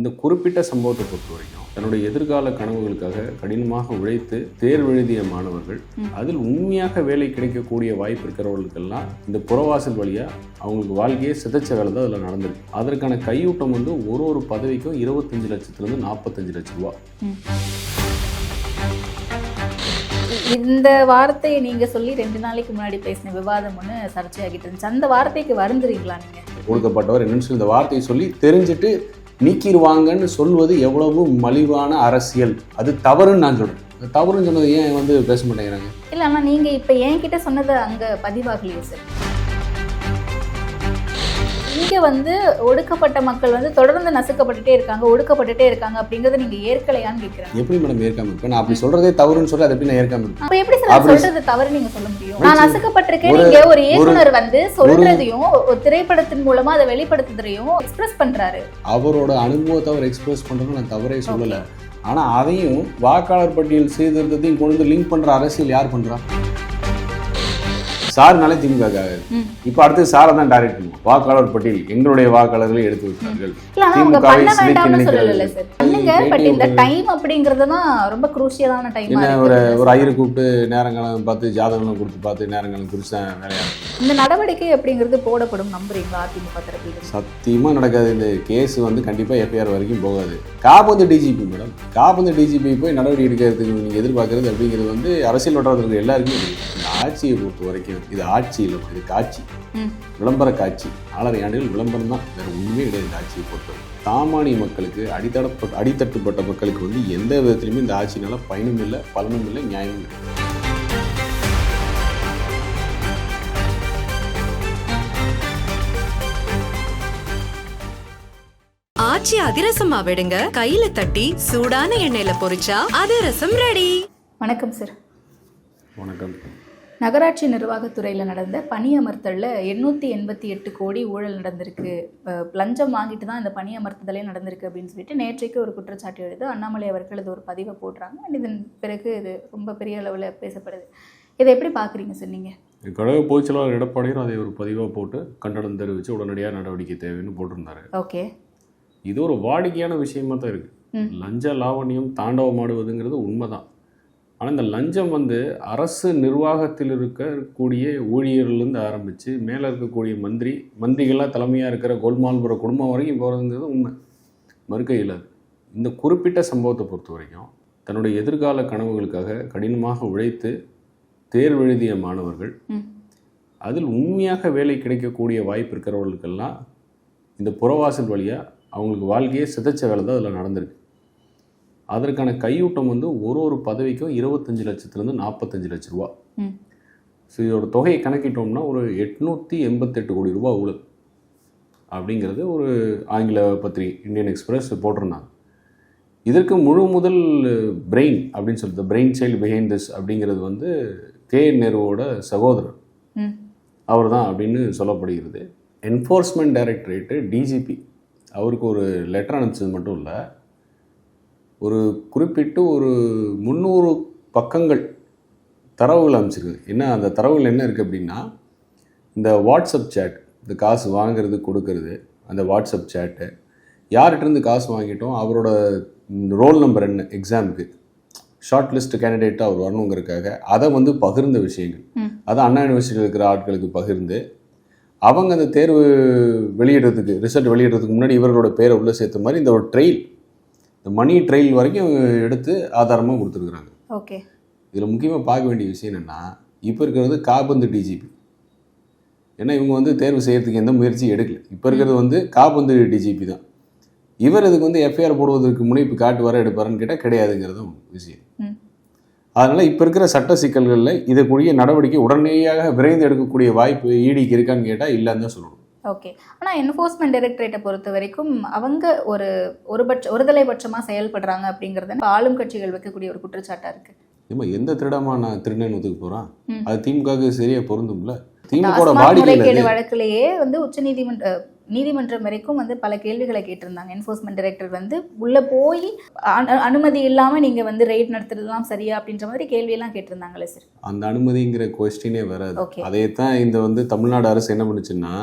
இந்த குறிப்பிட்ட சம்பவத்தை பொறுத்த வரைக்கும் தன்னுடைய எதிர்கால கனவுகளுக்காக கடினமாக உழைத்து தேர்வு எழுதிய மாணவர்கள் அதில் உண்மையாக வேலை கிடைக்கக்கூடிய வாய்ப்பு இருக்கிறவர்களுக்கெல்லாம் இந்த புறவாசல் வழியாக அவங்களுக்கு வாழ்க்கையை சிதைச்ச வேலை தான் அதில் நடந்திருக்கு. அதற்கான கையூட்டம் வந்து ஒரு பதவிக்கும் 25 லட்சத்துலேருந்து 45 லட்சம் ரூபா. இந்த வார்த்தையை நீங்க சொல்லி 2 நாளைக்கு முன்னாடி பேசின விவாதம் ஒன்று சர்ச்சையாகிட்டு இருந்துச்சு. அந்த வார்த்தைக்கு வருந்துறீங்களா நீங்க? கொடுக்கப்பட்டவர் என்னன்னு சொல்லி இந்த வார்த்தையை சொல்லி தெரிஞ்சுட்டு நீக்கிடுவாங்கன்னு சொல்வது எவ்வளவு மலிவான அரசியல். அது தவறுன்னு நான் சொல்றேன். தவறுன்னு சொன்னது ஏன் வந்து பேச மாட்டேங்கிறாங்க? இல்லை, ஆனால் நீங்க இப்போ என்கிட்ட சொன்னதை அங்கே பதிவாகலையே சார். இங்கே வந்து ஒடுக்கப்பட்ட மக்கள் வந்து தொடர்ந்து நசுக்கப்பட்டுட்டே இருக்காங்க, ஒடுக்கப்பட்டுட்டே இருக்காங்க அப்படிங்கிறத நீங்க ஏற்கலையான்னு கேட்குறேன். எப்படி மேடம் ஏற்காம இருக்கு? நான் அப்படி சொல்றதே தவறுன்னு சொல்லி அதை எப்படி நான் ஏற்காம இருக்கு? அப்போ எப்படி சார் சொல்றது தவறு நீங்க சொல்ல முடியும்? நான் நசுக்கப்பட்டிருக்கேன், நீங்க ஒரு இயக்குனர் வந்து சொல்றதையும் ஒரு திரைப்படத்தின் மூலமா அதை வெளிப்படுத்துறதையும் எக்ஸ்பிரஸ் பண்றாரு. அவரோட அனுபவத்தை அவர் எக்ஸ்பிரஸ் பண்றது நான் தவறே சொல்லல. ஆனா அதையும் வாக்காளர் பட்டியல் சீர்திருத்தத்தையும் கொண்டு வந்து லிங்க் பண்ற அரசியல் யார் பண்றா? சார்னாலே திமுக. இப்ப அடுத்து சாரை தான் டைரக்ட் பண்ணுவோம். வாக்காளர் பட்டியல் எங்களுடைய வாக்காளர்களை எடுத்து விட்டார்கள். ஒரு ஐயரை கூப்பிட்டு நேரங்களும் பார்த்து ஜாதகம் கொடுத்து பார்த்து நேரங்களும் குறிச்சு தான் வேலையா இந்த நடவடிக்கை அப்படிங்கிறது போடப்படும் நம்புறீங்களா? அதிமுக தரப்பில் சத்தியமா நடக்காது. இந்த கேஸ் வந்து கண்டிப்பா எஃப்ஐஆர் வரைக்கும் போகாது. காபந்து டிஜிபி மேடம், காபந்து டிஜிபி போய் நடவடிக்கை எடுக்கிறதுக்கு நீங்க எதிர்பார்க்கறது அப்படிங்கிறது வந்து அரசியல் வட்டாரத்தில் எல்லாருக்கும் இந்த ஆட்சியை பொறுத்த வரைக்கும் இது ஆட்சி இல்லை, இது காட்சி, விளம்பர காட்சி. 4.5 ஆண்டுகள் விளம்பரம் தான், வேற ஒண்ணுமே கிடையாது இந்த ஆட்சியை பொறுத்தவரை. சாமானிய மக்களுக்கு அடித்தட்டுப்பட்ட மக்களுக்கு வந்து எந்த விதத்திலுமே இந்த ஆட்சினால பயனும் இல்லை, பலனும் இல்லை, நியாயமும் இல்லை. ஆச்சி அதிரசமா விடுங்க, கையில தட்டி சூடான எண்ணெயில பொரிச்சா அதிரசம் ரெடி. வணக்கம் சார். வணக்கம். நகராட்சி நிர்வாகத்துறையில் நடந்த பணியமர்த்தலில் 888 கோடி ஊழல் நடந்திருக்கு, லஞ்சம் வாங்கிட்டு தான் இந்த பணியமர்த்துதலே நடந்திருக்கு அப்படின்னு சொல்லிட்டு நேற்றைக்கு ஒரு குற்றச்சாட்டு எழுது அண்ணாமலை அவர்கள் இது ஒரு பதிவை போடுறாங்க. இதன் பிறகு இது ரொம்ப பெரிய அளவில் பேசப்படுது. இதை எப்படி பார்க்குறீங்க சார் நீங்கள்? கழக பொதுச் செயலாளர் எடப்பாடியும் அதை ஒரு பதிவாக போட்டு கண்டனம் தெரிவித்து உடனடியாக நடவடிக்கை தேவைன்னு போட்டிருந்தாரு. ஓகே, இது ஒரு வாடிக்கையான விஷயமா தான் இருக்குது. லஞ்ச லாவணியம் தாண்டவமாடுவதுங்கிறது உண்மைதான். ஆனால் இந்த லஞ்சம் வந்து அரசு நிர்வாகத்தில் இருக்கக்கூடிய ஊழியர்லேருந்து ஆரம்பித்து மேலே இருக்கக்கூடிய மந்திரிகளாக தலைமையாக இருக்கிற கோல்மால்புர குடும்பம் வரைக்கும் போகிறதுங்கிறது உண்மை, மறுக்க இயலாது. இந்த குறிப்பிட்ட சம்பவத்தை பொறுத்த வரைக்கும் தன்னுடைய எதிர்கால கனவுகளுக்காக கடினமாக உழைத்து தேர்வு எழுதிய மாணவர்கள் அதில் உண்மையாக வேலை கிடைக்கக்கூடிய வாய்ப்பு இருக்கிறவர்களுக்கெல்லாம் இந்த புறவாசல் வழியாக அவங்களுக்கு வாழ்க்கையை சிதைச்ச வேலை தான் அதில் நடந்திருக்கு. அதற்கான கையூட்டம் வந்து ஒரு பதவிக்கும் 25 லட்சத்துலேருந்து 45 லட்சம் ரூபா. ஸோ இதோட தொகையை கணக்கிட்டோம்னா ஒரு 888 கோடி ரூபா ஊழல் அப்படிங்கிறது ஒரு ஆங்கில பத்திரிகை இந்தியன் எக்ஸ்பிரஸ் போட்டிருந்தாங்க. இதற்கு முழு முதல் பிரெயின் அப்படின்னு சொல்லிட்டு பிரெயின் சைல்டு பிஹைண்ட் திஸ் அப்படிங்கிறது வந்து கே.என். நேருவோட சகோதரர் அவர் தான் அப்படின்னு சொல்லப்படுகிறது. என்ஃபோர்ஸ்மெண்ட் டைரக்டரேட்டு டிஜிபி அவருக்கு ஒரு லெட்டர் அனுப்பிச்சது மட்டும் இல்லை, ஒரு குறிப்பிட்டு ஒரு 300 பக்கங்கள் தரவுகள் அமைச்சிருக்கு. என்ன அந்த தரவுகள் என்ன இருக்குது அப்படின்னா, இந்த வாட்ஸ்அப் சேட், இந்த காசு வாங்கிறது கொடுக்கறது, அந்த வாட்ஸ்அப் சேட்டு, யார்கிட்டருந்து காசு வாங்கிட்டோம், அவரோட ரோல் நம்பர் என்ன, எக்ஸாமுக்கு ஷார்ட் லிஸ்ட் கேண்டிடேட்டாக அவர் வரணுங்கிறதுக்காக அதை வந்து பகிர்ந்த விஷயங்கள், அதை அண்ணா யூனிவர்சிட்டியில் இருக்கிற ஆட்களுக்கு பகிர்ந்து அவங்க அந்த தேர்வு வெளியிடுறதுக்கு ரிசல்ட் வெளியிடுறதுக்கு முன்னாடி இவர்களோட பேரை உள்ளே சேர்த்த மாதிரி இந்த ஒரு ட்ரெயில், இந்த மணி ட்ரெயில் வரைக்கும் எடுத்து ஆதாரமாக கொடுத்துருக்குறாங்க. ஓகே, இதில் முக்கியமாக பார்க்க வேண்டிய விஷயம் என்னென்னா, இப்போ இருக்கிறது காபந்து டிஜிபி. ஏன்னா இவங்க வந்து தேர்வு செய்யறதுக்கு எந்த முயற்சியும் எடுக்கல. இப்போ இருக்கிறது வந்து காபந்து டிஜிபி தான். இவர் இதுக்கு வந்து எஃப்ஐஆர் போடுவதற்கு முனைப்பு காட்டுவார எடுப்பாருன்னு கேட்டால் கிடையாதுங்கிறது விஷயம். அதனால் இப்போ இருக்கிற சட்ட சிக்கல்களில் இதற்குரிய நடவடிக்கை உடனடியாக விரைந்து எடுக்கக்கூடிய வாய்ப்பு ஈடிக்கு இருக்கான்னு கேட்டால் இல்லைன்னு தான் சொல்லணும். ஓகே, ஆனால் என்ஃபோர்ஸ்மெண்ட் டைரக்டரேட்டை பொறுத்த வரைக்கும் அவங்க ஒருதலை பட்சமாக செயல்படுறாங்க அப்படிங்கிறது ஆளும் கட்சிகள் வைக்கக்கூடிய ஒரு குற்றச்சாட்டாக இருக்குது. ஏமா எந்த திருடமா நான் திருடன் ஒத்துக்க போகிறான்? அது திமுகவுக்கு சரியாக பொருந்தும்ல. திமுக வாடிக்கை வழக்கிலேயே வந்து நீதிமன்றம் வரைக்கும் வந்து பல கேள்விகளை கேட்டிருந்தாங்க. என்ஃபோர்ஸ்மெண்ட் டைரக்டர் வந்து உள்ள போய் அனுமதி இல்லாம நீங்க வந்து ரெய்ட் நடத்துறதுலாம் சரியா அப்படின்ற மாதிரி கேள்வியெல்லாம் கேட்டிருந்தாங்களே சார். அந்த அனுமதிங்கிற கொஸ்டினே வராது. அதே தான் இந்த வந்து தமிழ்நாடு அரசு என்ன பண்ணுச்சுன்னா,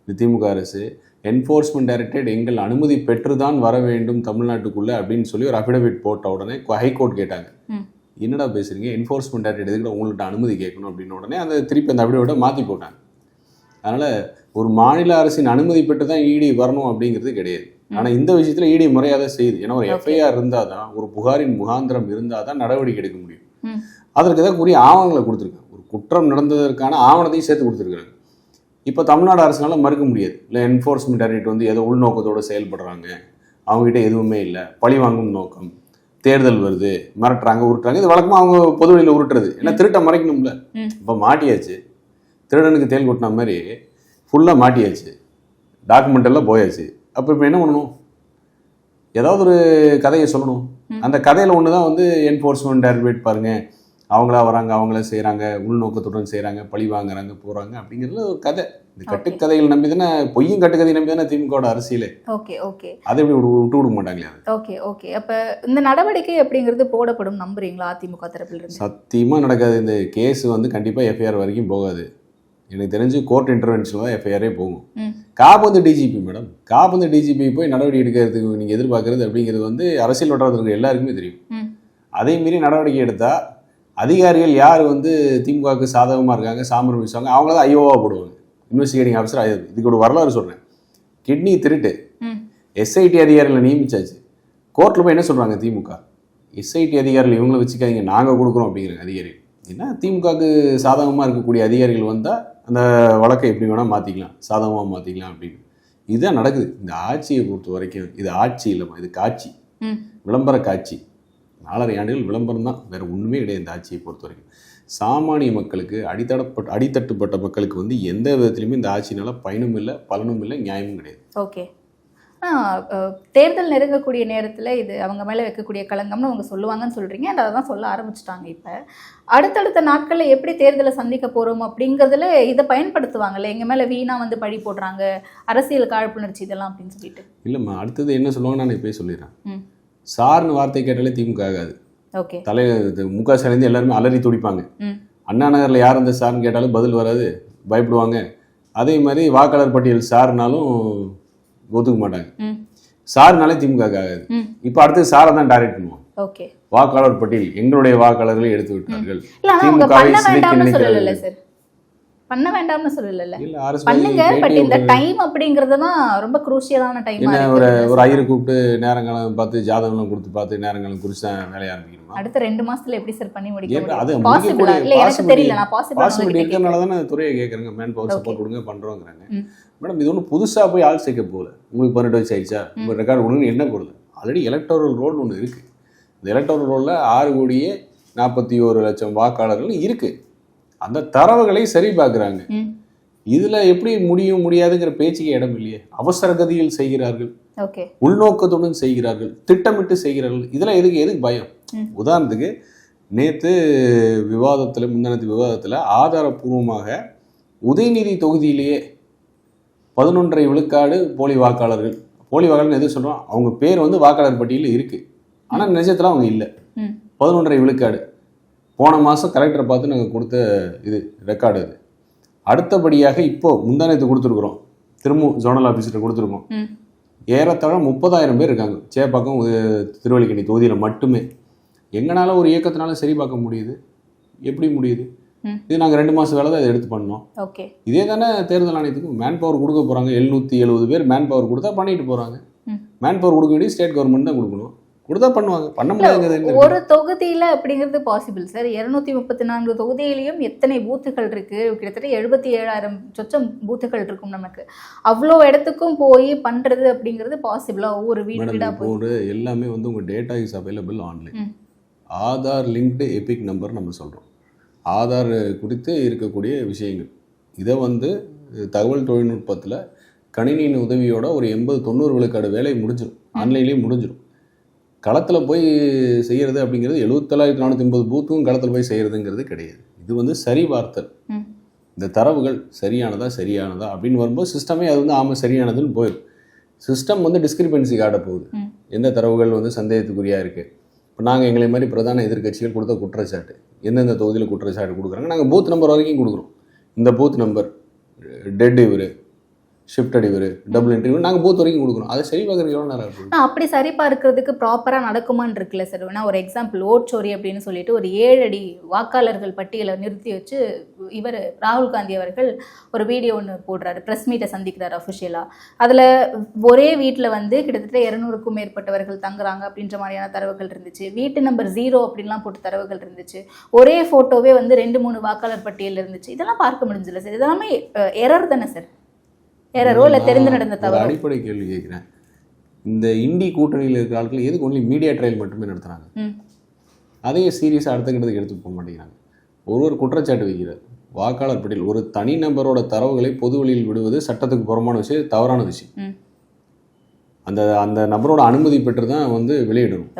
இந்த திமுக அரசு என்ஃபோர்ஸ்மெண்ட் டைரக்டரேட் எங்கள் அனுமதி பெற்றுதான் வர வேண்டும் தமிழ்நாட்டுக்குள்ளே அப்படின்னு சொல்லி ஒரு அஃபிடவிட் போட்ட உடனே ஹைகோர்ட் கேட்டாங்க, என்னடா பேசுறீங்க, என்ஃபோர்ஸ்மெண்ட் டைரக்டரேட் எதுக்கு உங்கள்கிட்ட அனுமதி கேட்கணும் அப்படின்னு உடனே அந்த திருப்பி அந்த அஃபிடவிட்டை மாற்றி போட்டாங்க. அதனால் ஒரு மாநில அரசின் அனுமதி பெற்று தான் இடி வரணும் அப்படிங்கிறது கிடையாது. ஆனால் இந்த விஷயத்தில் இடி முறையாக தான் செய்யுது. ஏன்னா ஒரு எஃப்ஐஆர் இருந்தால் தான், ஒரு புகாரின் முகாந்திரம் இருந்தால் தான் நடவடிக்கை எடுக்க முடியும். அதற்கு தான் கூடிய ஆவணங்களை கொடுத்துருக்காங்க. ஒரு குற்றம் நடந்ததற்கான ஆவணத்தையும் சேர்த்து கொடுத்துருக்காங்க. இப்போ தமிழ்நாடு அரசுனால மறுக்க முடியாது, இல்லை என்ஃபோர்ஸ்மெண்ட் டைரக்டரேட் வந்து ஏதோ உள்நோக்கத்தோடு செயல்படுறாங்க, அவங்ககிட்ட எதுவுமே இல்லை, பழி வாங்கும் நோக்கம், தேர்தல் வருது, மிரட்டுறாங்க, உருட்டுறாங்க. இது வழக்கமாக அவங்க பொது வெளியில் உருட்டுறது. ஏன்னா திருட்ட மறைக்கணும்ல. இப்போ மாட்டியாச்சு, திருடனுக்கு தேல் கொட்டின மாதிரி ஃபுல்லாக மாட்டியாச்சு, டாக்குமெண்ட் எல்லாம் போயாச்சு. அப்போ இப்போ என்ன பண்ணணும்? ஏதாவது ஒரு கதையை சொல்லணும். அந்த கதையில் ஒன்று தான் வந்து என்ஃபோர்ஸ்மெண்ட் டைரக்டரேட் பாருங்கள், அவங்களா வராங்க, அவங்கள செய்கிறாங்க, உள்நோக்கத்துடன் செய்கிறாங்க, பழி வாங்குறாங்க, போகிறாங்க அப்படிங்கிறதுல ஒரு கதை. இந்த கட்டுக்கதைகள் நம்பி தானே, பொய்யும் கட்டுக்கதை நம்பி தானே திமுகவோட அரசியலே. ஓகே அதை எப்படி விட்டு விட மாட்டாங்களே. ஓகே அப்போ இந்த நடவடிக்கை அப்படிங்கிறது போடப்படும் நம்புறீங்களா அதிமுக தரப்பில் இருந்து? சத்தியமாக நடக்காது. இந்த கேஸ் வந்து கண்டிப்பாக எஃப்ஐஆர் வரைக்கும் போகாது. எனக்கு தெரிஞ்சு கோர்ட் இன்டர்வென்ஷன் தான் எஃப்ஐஆரே போகும். காபந்து டிஜிபி மேடம், காபந்து டிஜிபி போய் நடவடிக்கை எடுக்கிறதுக்கு நீங்கள் எதிர்பார்க்கறது அப்படிங்கிறது வந்து அரசியல் வட்டாரத்தில் எல்லாருக்குமே தெரியும். அதே மீறி நடவடிக்கை எடுத்தால் அதிகாரிகள் யார் வந்து திமுகவுக்கு சாதகமாக இருக்காங்க, சாமரம் வீசுவாங்க, அவங்கள தான் ஐயோவாக போடுவாங்க. Investigating officer. இதுக்கு ஒரு வரலாறு சொல்கிறேன். கிட்னி திருட்டு எஸ்ஐடி அதிகாரிகளை நியமிச்சாச்சு. கோர்ட்டில் போய் என்ன சொல்கிறாங்க திமுக, எஸ்ஐடி அதிகாரிகள் இவங்களை வச்சுக்காதீங்க, நாங்கள் கொடுக்குறோம் அப்படிங்கிறாங்க அதிகாரிகள். ஏன்னா திமுகவுக்கு சாதகமாக இருக்கக்கூடிய அதிகாரிகள் வந்தால் அந்த வழக்கை எப்படி வேணால் மாற்றிக்கலாம், சாதகமாக மாற்றிக்கலாம் அப்படின்னு. இதுதான் நடக்குது இந்த ஆட்சியை பொறுத்த வரைக்கும். இது ஆட்சி இல்லைம்மா, இது காட்சி, விளம்பர காட்சி. 4.5 ஆண்டுகள் விளம்பரம் தான், வேறு ஒன்றுமே கிடையாது இந்த ஆட்சியை பொறுத்த வரைக்கும். சாமானிய மக்களுக்கு, அடித்தட்டுப்பட்ட மக்களுக்கு வந்து எந்த விதத்துலையுமே இந்த ஆட்சினால பயனும் இல்லை, பலனும் இல்லை, நியாயமும் கிடையாது. ஓகே. தேர்தல் நெருங்கக்கூடிய நேரத்தில் இது அவங்க மேலே வைக்கக்கூடிய களங்கம்னு அவங்க சொல்லுவாங்கன்னு சொல்கிறீங்க. அதை தான் சொல்ல ஆரம்பிச்சிட்டாங்க. இப்போ அடுத்தடுத்த நாட்களில் எப்படி தேர்தலை சந்திக்க போகிறோம் அப்படிங்கிறதுல இதை பயன்படுத்துவாங்கல்ல, எங்கள் மேலே வீணாக வந்து பழி போடுறாங்க, அரசியல் காழ்ப்புணர்ச்சி இதெல்லாம் அப்படின்னு சொல்லிட்டு. இல்லைம்மா, அடுத்தது என்ன சொல்லுவாங்க நான் இப்போ சொல்லிடுறேன். சார்னு வார்த்தை கேட்டாலே திமுக ஆகாது. ஓகே. முக ஸ்டாலின் எல்லாருமே அலறி துடிப்பாங்க. அண்ணா நகரில் யார் அந்த சார்னு கேட்டாலும் பதில் வராது, பயப்படுவாங்க. அதே மாதிரி வாக்காளர் பட்டியல் சார்னாலும் ஒத்துக்க மாட்டாங்க. சார்னாலே திமுக ஆகாது. இப்போ அடுத்து சாரை தான் டைரக்ட் பண்ணுவோம். ஓகே. வாக்காளர் பட்டியல் எங்களுடைய வாக்காளர்களை எடுத்து விட்டார்கள், பண்ண வேண்டாம்னு சொல்லல, பண்ணுங்க. பட் இந்த டைம் அப்படிங்கிறது தான் ரொம்ப குரூஷியலான டைம். என்ன ஒரு ஐயரை கூப்பிட்டு நேரங்காலம் பார்த்து ஜாதகம் கொடுத்து பார்த்து நேரங்காலம் குறித்து தான் வேலையை ஆரம்பிக்கணுமா? அடுத்த 2 மாசத்துல எப்படி சார் பண்ணி முடிக்க? அது பாசிபிள் இல்ல, எனக்கு தெரியல. நான் பாசிபிள் இருக்கறனால தான துறையை கேக்குறேங்க, மேன் பவர் சப்போர்ட் கொடுங்க பண்றோங்கறாங்க. மேடம், இது ஒன்றும் புதுசாக போய் ஆள் சேர்க்க போகல. உங்களுக்கு 18 வயசு ஆயிடுச்சா, உங்கள் ரெக்கார்டு கொடுங்கன்னு என்ன போடுது? ஆல்ரெடி எலக்டோரல் ரோல் ஒன்று இருக்குது. இந்த எலக்டோரல் ரோலில் 6,41,00,000 வாக்காளர்கள் இருக்குது. அந்த தரவுகளை சரி பார்க்குறாங்க. இதில் எப்படி முடியும் முடியாதுங்கிற பேச்சுக்கு இடம் இல்லையே. அவசர கதியில் செய்கிறார்கள், உள்நோக்கத்துடன் செய்கிறார்கள், திட்டமிட்டு செய்கிறார்கள். இதெல்லாம் எதுக்கு பயம்? உதாரணத்துக்கு நேற்று விவாதத்தில், முந்தானத்து விவாதத்தில் ஆதாரப்பூர்வமாக உதயநிதி தொகுதியிலேயே 11.5 விழுக்காடு போலி வாக்காளர்கள். போலி வாக்காளர்கள் எது சொல்கிறோம்? அவங்க பேர் வந்து வாக்காளர் பட்டியலில் இருக்குது, ஆனால் நிஜத்தில் அவங்க இல்லை. 11.5 விழுக்காடு போன மாதம் கலெக்டரை பார்த்து நாங்கள் கொடுத்த இது ரெக்கார்டு. அது அடுத்தபடியாக இப்போது முந்தானத்து கொடுத்துருக்குறோம், திரும்பவும் ஜோனல் ஆஃபீஸர்கிட்ட கொடுத்துருக்கோம். ஏறத்தாழ 30,000 பேர் இருக்காங்க சேப்பாக்கம் திருவல்லிக்கேணி தொகுதியில் மட்டுமே. எங்களால் ஒரு இயக்கத்தினால சரி பார்க்க முடியுது? எப்படி முடியுது? இது நாங்கள் 2 மாதம் வேலை தான் இதை எடுத்து பண்ணோம். ஓகே. இதே தானே தேர்தல் ஆணையத்துக்கு மேன் பவர் கொடுக்க போகிறாங்க. 770 பேர் மேன் பவர் கொடுத்தா பண்ணிட்டு போகிறாங்க. மேன் பவர் கொடுக்க வேண்டிய ஸ்டேட் கவர்மெண்ட் தான் கொடுக்கணும், கொடுத்தா பண்ணுவாங்க. பண்ண முடியாது. ஒரு தொகுதியில் அப்படிங்கிறது பாசிபிள் சார். 234 தொகுதியிலையும் எத்தனை பூத்துகள் இருக்கு? கிட்டத்தட்ட 77,000 சொச்சம் பூத்துகள் இருக்கும். நமக்கு அவ்வளோ இடத்துக்கும் போய் பண்றது அப்படிங்கிறது பாசிபிளா? ஒவ்வொரு வீடா போய் எல்லாமே வந்து உங்கள் data is available online. Aadhaar linked Epic number நம்ம சொல்கிறோம். ஆதார் குறித்து இருக்கக்கூடிய விஷயங்கள் இதை வந்து தகவல் தொழில்நுட்பத்தில் கணினியின் உதவியோட ஒரு 80-90 விழுக்காடு வேலை முடிஞ்சிடும், ஆன்லைன்லேயே முடிஞ்சிடும். களத்தில் போய் செய்கிறது அப்படிங்கிறது 77,480 பூத்துக்கும் களத்தில் போய் செய்கிறதுங்கிறது கிடையாது. இது வந்து சரி பார்த்தல். இந்த தரவுகள் சரியானதா அப்படின்னு வரும்போது சிஸ்டமே அது வந்து ஆமாம் சரியானதுன்னு போயிடும். சிஸ்டம் வந்து டிஸ்கிரிபன்சி காட்ட போகுது, எந்த தரவுகள் வந்து சந்தேகத்துக்குரியாக இருக்குது. இப்போ நாங்கள் எங்களை மாதிரி பிரதான எதிர்கட்சிகள் கொடுத்த குற்றச்சாட்டு, எந்தெந்த தொகுதியில் குற்றச்சாட்டு கொடுக்குறாங்க, நாங்கள் பூத் நம்பர் வரைக்கும் கொடுக்குறோம். இந்த பூத் நம்பர் டெட் இவர் ஷிஃப்ட் அடிவர், டபுள் இன்டர்வியூ நாங்கள் பூத் வரைக்கும் கொடுக்குறோம். அதை சரி பார்க்குறதுக்கு எவ்வளோ நேரம் இருக்கும்? அப்படி சரி பார்க்கறதுக்கு ப்ராப்பராக நடக்குமான்னு இருக்குல்ல சார். நான் ஒரு எக்ஸாம்பிள், ஓட்சோரி அப்படின்னு சொல்லிட்டு ஒரு 7 அடி வாக்காளர்கள் பட்டியலை நிறுத்தி வச்சு இவர் ராகுல் காந்தி அவர்கள் ஒரு வீடியோ ஒன்று போடுறாரு, ப்ரெஸ் மீட்டை சந்திக்கிறார் அஃபிஷியலாக. அதில் ஒரே வீட்டில் வந்து கிட்டத்தட்ட 200க்கும் மேற்பட்டவர்கள் தங்குறாங்க அப்படின்ற மாதிரியான தரவுகள் இருந்துச்சு. வீட்டு நம்பர் 0 அப்படின்லாம் போட்டு தரவுகள் இருந்துச்சு. ஒரே ஃபோட்டோவே வந்து 2-3 வாக்காளர் பட்டியல் இருந்துச்சு. இதெல்லாம் பார்க்க முடிஞ்சல சார். இதெல்லாமே எரர் தானே சார்? எரரோ இல்லை தெரிந்து நடந்த தவறு? அடிப்படை கேள்வி கேட்குறேன். இந்த இண்டி கூட்டணியில் இருக்கிற ஆட்கள் எதுக்கு ஒன்லி மீடியா ட்ரையல் மட்டுமே நடத்துகிறாங்க? அதையே சீரியஸாக அடுத்தக்கிட்டதுக்கு எடுத்து போக மாட்டேங்கிறாங்க. ஒரு குற்றச்சாட்டு வைக்கிறார், வாக்காளர் பட்டியல் ஒரு தனி நபரோட தரவுகளை பொது வழியில் விடுவது சட்டத்துக்கு புறமான விஷயம், தவறான விஷயம். அந்த அந்த நபரோட அனுமதி பெற்று தான் வந்து வெளியிடணும்.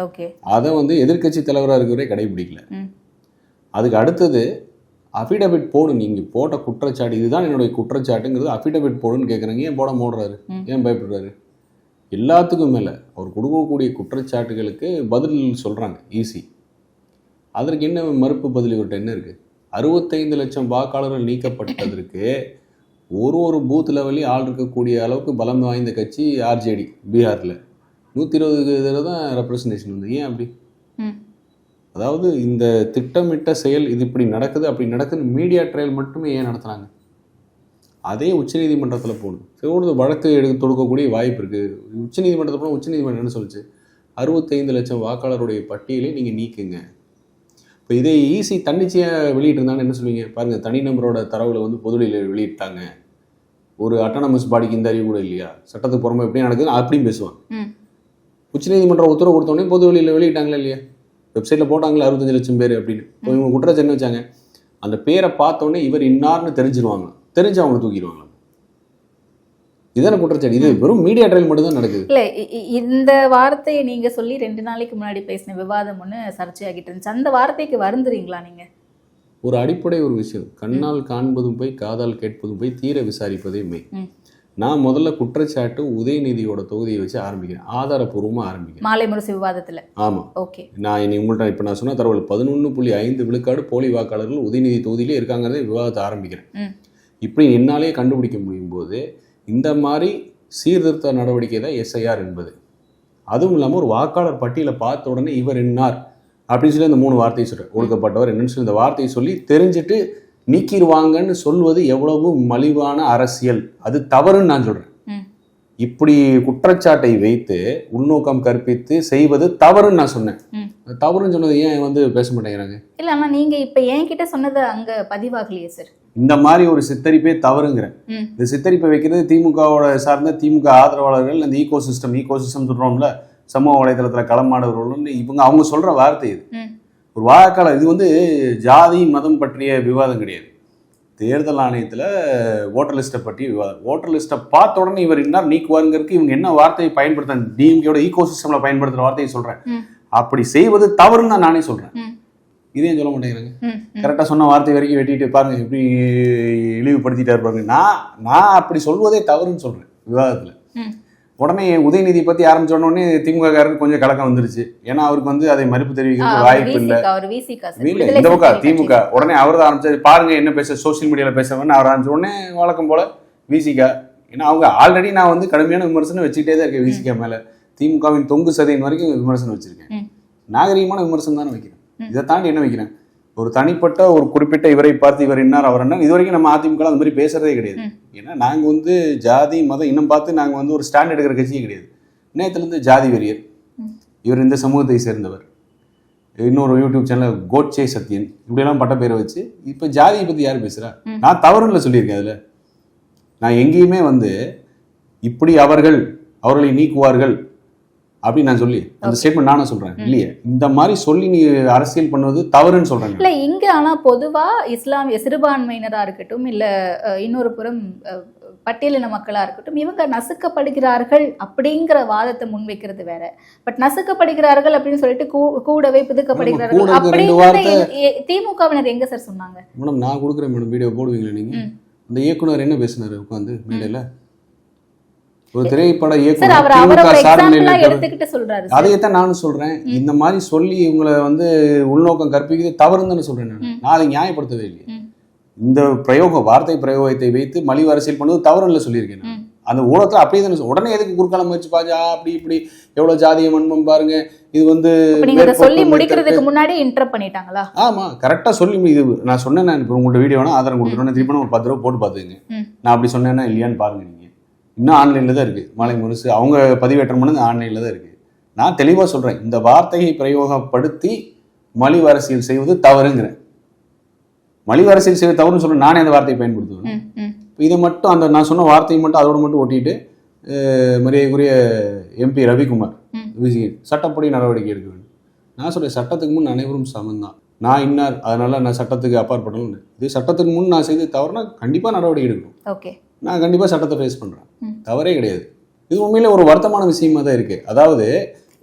அதை வந்து எதிர்க்கட்சி தலைவராக இருக்கிறவரே கடைபிடிக்கல. அதுக்கு அடுத்தது அஃபிடவிட் போடு, நீங்கள் போட்ட குற்றச்சாட்டு இதுதான் என்னுடைய குற்றச்சாட்டுங்கிறது அஃபிடவிட் போடுன்னு கேட்குறாங்க. ஏன் போட மூடுறாரு? ஏன் பயப்படுறாரு? எல்லாத்துக்கும் மேலே அவர் கொடுக்கக்கூடிய குற்றச்சாட்டுகளுக்கு பதில் சொல்கிறாங்க ஈஸி. அதற்கு என்ன மறுப்பு பதில் இவர்கிட்ட என்ன இருக்குது? 65 லட்சம் வாக்காளர்கள் நீக்கப்பட்டதற்கு ஒரு பூத் லெவலையும் ஆள் இருக்கக்கூடிய அளவுக்கு பலம் வாய்ந்த கட்சி ஆர்ஜேடி பீகாரில் 120 தான் ரெப்ரசன்டேஷன் வந்து. ஏன் அப்படி? அதாவது இந்த திட்டமிட்ட செயல் இது இப்படி நடக்குது அப்படி நடக்குதுன்னு மீடியா ட்ரையல் மட்டுமே ஏன் நடத்துகிறாங்க? அதே உச்சநீதிமன்றத்தில் போகணும். சில வழக்கு தொடுக்கக்கூடிய வாய்ப்பு இருக்குது. உச்சநீதிமன்றத்தில் போனால் உச்சநீதிமன்றம் என்ன சொல்லிச்சு? 65 லட்சம் வாக்காளருடைய பட்டியலை நீங்கள் நீக்குங்க. இப்போ இதே ஈஸி தன்னிச்சையாக வெளியிட்டிருந்தாங்கன்னு என்ன சொல்லுவீங்க? பாருங்கள், தனிநபரோட தரவுல வந்து பொதுவெளியில் வெளியிட்டாங்க, ஒரு அட்டானமஸ் பாடிக்கு இந்த அறிவு கூட இல்லையா, சட்டத்துக்கு புறமா எப்படி நடக்குதுன்னு அப்படியும் பேசுவாங்க. உச்சநீதிமன்றம் உத்தரவு கொடுத்தோடனே பொதுவெளியில் வெளியிட்டாங்களா இல்லையா? வெப்சைட்டில் போட்டாங்களே 65 லட்சம் பேர் அப்படின்னு. இப்போ இவங்க குற்றச்சாட்டு என்ன வச்சாங்க? அந்த பேரை பார்த்தோன்னே இவர் இன்னார்னு தெரிஞ்சிருவாங்க, தெரிஞ்சு அவங்க தூக்கிடுவாங்க. இதான குற்றச்சாட்டு. இது வெறும் மீடியா ட்ரையல் மட்டும் தான் நடக்குது. இல்லை, இந்த வார்த்தையை நீங்கள் சொல்லி 2 நாளைக்கு முன்னாடி பேசின விவாதம் ஒன்று சர்ச்சையாகிட்டு இருந்துச்சு. அந்த வார்த்தைக்கு வருந்துறீங்களா நீங்கள்? ஒரு அடிப்படை ஒரு விஷயம், கண்ணால் காண்பதும் போய் காதால் கேட்பதும் போய் தீர விசாரிப்பதே மெய். நான் முதல்ல குற்றச்சாட்டு உதயநிதியோட தொகுதியை வச்சு ஆரம்பிக்கிறேன், ஆதாரப்பூர்வமாக ஆரம்பிக்கிறேன். மாலை முரசு விவாதத்தில். ஆமாம், ஓகே. நான் உங்கள்கிட்ட இப்போ நான் சொன்ன தரவு 11.5 விழுக்காடு போலி வாக்காளர்கள் உதயநிதி தொகுதியிலே இருக்காங்கிறதே விவாதத்தை ஆரம்பிக்கிறேன். இப்படி என்னாலே கண்டுபிடிக்க முடியும் போது இந்த மாதிரி சீர்திருத்த நடவடிக்கை தான் எஸ்ஐஆர் என்பது. அதுவும் இல்லாமல் ஒரு வாக்காளர் பட்டியலை பார்த்த உடனே இவர் என்னார் அப்படின்னு சொல்லி அந்த 3 வார்த்தையை சொல்கிறேன், ஒடுக்கப்பட்டவர் என்னன்னு சொல்லி இந்த வார்த்தையை சொல்லி தெரிஞ்சுட்டு நீக்கிடுவாங்கன்னு சொல்வது எவ்வளவு மலிவான அரசியல், அது தவறுன்னு நான் சொல்கிறேன். இப்படி குற்றச்சாட்டை வைத்து உள்நோக்கம் கற்பித்து செய்வது தவறுன்னு நான் சொன்னேன். தவறுன்னு சொன்னது ஏன் வந்து பேச மாட்டேங்கிறாங்க? இல்லை, ஆனால் நீங்கள் இப்போ என்கிட்ட சொன்னது அங்கே பதிவாகலையே சார். இந்த மாதிரி ஒரு சித்தரிப்பே தவறுங்கிறேன். இந்த சித்தரிப்பை வைக்கிறது திமுகவோட சார்ந்த திமுக ஆதரவாளர்கள், இந்த ஈகோ சிஸ்டம் சொல்கிறோம்ல, சமூக வலைதளத்தில் களமாடவர்கள், அவங்க சொல்கிற வார்த்தை இது. ஒரு வாக்காளர், இது வந்து ஜாதி மதம் பற்றிய விவாதம் கிடையாது. தேர்தல் ஆணையத்தில் ஓட்டர் லிஸ்ட்டை பற்றிய விவாதம். ஓட்டர் லிஸ்ட்டை பார்த்த உடனே இவர் இன்னார் நீக்குவாருங்கிறதுக்கு இவங்க என்ன வார்த்தையை பயன்படுத்த, டிஎம்கேயோட ஈகோ சிஸ்டமில் பயன்படுத்துகிற வார்த்தையை சொல்கிறேன். அப்படி செய்வது தவறுன்னு தான் நானே சொல்கிறேன். இதையும் சொல்ல மாட்டேங்கிறாங்க. கரெக்டாக சொன்ன வார்த்தை வரைக்கும் வெட்டிட்டு பாருங்க எப்படி இழிவுபடுத்திட்டாரு பாருங்க. நான் அப்படி சொல்வதே தவறுன்னு சொல்கிறேன் விவாதத்தில். உடனே உதயநிதி பற்றி ஆரம்பிச்ச உடனே திமுககாரருக்கு கொஞ்சம் கலக்கம் வந்துருச்சு. ஏன்னா அவருக்கு வந்து அதை மறுப்பு தெரிவிக்கிறதுக்கு வாய்ப்பு இல்லை. இந்த பக்கம் திமுக உடனே அவர் தான் ஆரம்பிச்சாரு, பாருங்க என்ன பேச சோசியல் மீடியாவில் பேசுவேன்னு அவர் ஆரம்பிச்ச உடனே வழக்கம் போல விசிகா. ஏன்னா அவங்க ஆல்ரெடி நான் வந்து கடுமையான விமர்சனம் வச்சுக்கிட்டே தான் இருக்கேன் விசிகா மேலே. திமுகவின் தொங்கு சதையின் வரைக்கும் விமர்சனம் வச்சிருக்கேன். நாகரீகமான விமர்சனம் தானே வைக்கிறேன். இதை தாண்டி என்ன வைக்கிறேன்? ஒரு தனிப்பட்ட ஒரு குறிப்பிட்ட இவரை பார்த்து இவர் இன்னார் அவர் என்ன, இது வரைக்கும் நம்ம அதிமுக அந்த மாதிரி பேசுறதே கிடையாது. ஏன்னா நாங்கள் வந்து ஜாதி மதம் இன்னும் பார்த்து நாங்கள் வந்து ஒரு ஸ்டாண்ட் எடுக்கிற கட்சியே கிடையாது. நேற்றுலேருந்து ஜாதி வெறியர், இவர் இந்த சமூகத்தை சேர்ந்தவர், இன்னொரு யூடியூப் சேனல் கோட்சே சத்யன், இப்படியெல்லாம் பட்ட பேரை வச்சு இப்போ ஜாதியை பற்றி யார் பேசுகிறா? நான் தவறுன்னு சொல்லியிருக்கேன். அதில் நான் எங்கேயுமே வந்து இப்படி அவர்களை நீக்குவார்கள் அப்படின்னு நான் சொல்லி அந்த ஸ்டேட்மெண்ட் நானும் சொல்றேன் இல்லையே. இந்த மாதிரி சொல்லி நீ அரசியல் பண்ணுவது தவறுன்னு சொல்றேன். இல்லை இங்க ஆனா பொதுவா இஸ்லாமிய சிறுபான்மையினரா இருக்கட்டும், இல்ல இன்னொரு புறம் பட்டியலின மக்களா இருக்கட்டும், இவங்க நசுக்கப்படுகிறார்கள் அப்படிங்கிற வாதத்தை முன்வைக்கிறது வேற. பட் நசுக்கப்படுகிறார்கள் அப்படின்னு சொல்லிட்டு கூடவே பிதுக்கப்படுகிறார்கள் அப்படிங்கிறத திமுகவினர் எங்க சார் சொன்னாங்க? மேடம் நான் கொடுக்குறேன் மேடம், வீடியோ போடுவீங்களா நீங்க? அந்த இயக்குனர் என்ன பேசினாரு உட்காந்து மேடையில? ஒரு திரைப்பட இயக்குனர் அதையத்தான் நானும் சொல்றேன். இந்த மாதிரி சொல்லி இவங்களை வந்து உள்நோக்கம் கற்பிக்கிறது தவறுன்னு தானே சொல்றேன். நான் அதை நியாயப்படுத்தவே இல்லையே. இந்த வார்த்தை பிரயோகத்தை வைத்து மலிவு அரசியல் பண்ணுவது தவறுன்னு சொல்லியிருக்கேன். அந்த ஊடகத்தில் அப்படியே தானே உடனே எதுக்கு குறுக்கால முயற்சி பாஜா அப்படி இப்படி எவ்வளோ ஜாதிய வன்மம் பாருங்க இது வந்து சொல்லி முடிக்கிறதுக்கு முன்னாடி இன்டர் பண்ணிட்டாங்களா? ஆமாம் கரெக்டாக சொல்லி இது நான் சொன்னேன். நான் இப்போ உங்கள்கிட்ட வீடியோ வேணா ஆதாரம் கொடுத்துருவேன், திருப்பி ஒரு 10 ரூபா போட்டு பார்த்துங்க. நான் அப்படி சொன்னேன்னா இல்லையான்னு பாருங்க. நீங்கள் இன்னும் ஆன்லைனில் தான் இருக்குது. மாலை முரசு அவங்க பதிவேற்றம் பண்ணது ஆன்லைனில் தான் இருக்குது. நான் தெளிவாக சொல்கிறேன், இந்த வார்த்தையை பிரயோகப்படுத்தி மலிவு அரசியல் செய்வது தவறுங்கிறேன். மலிவு அரசியல் செய்வது தவறுன்னு சொல்ல நானே அந்த வார்த்தையை பயன்படுத்துவேன். இதை மட்டும் அந்த நான் சொன்ன வார்த்தையை மட்டும் அதோடு மட்டும் ஒட்டிட்டு மரியாதைக்குரிய எம்பி ரவிக்குமார் சட்டப்படி நடவடிக்கை எடுக்க வேண்டும். நான் சொல்கிறேன், சட்டத்துக்கு முன் அனைவரும் சமந்தான். நான் இன்னார் அதனால நான் சட்டத்துக்கு அப்பாற்படணும். இது சட்டத்துக்கு முன் நான் செய்து தவறுனா கண்டிப்பாக நடவடிக்கை எடுக்கணும். ஓகே, நான் கண்டிப்பாக சட்டத்தை ஃபேஸ் பண்ணுறேன், தவறே கிடையாது. இது உண்மையிலே ஒரு வருத்தமான விஷயமா தான் இருக்குது. அதாவது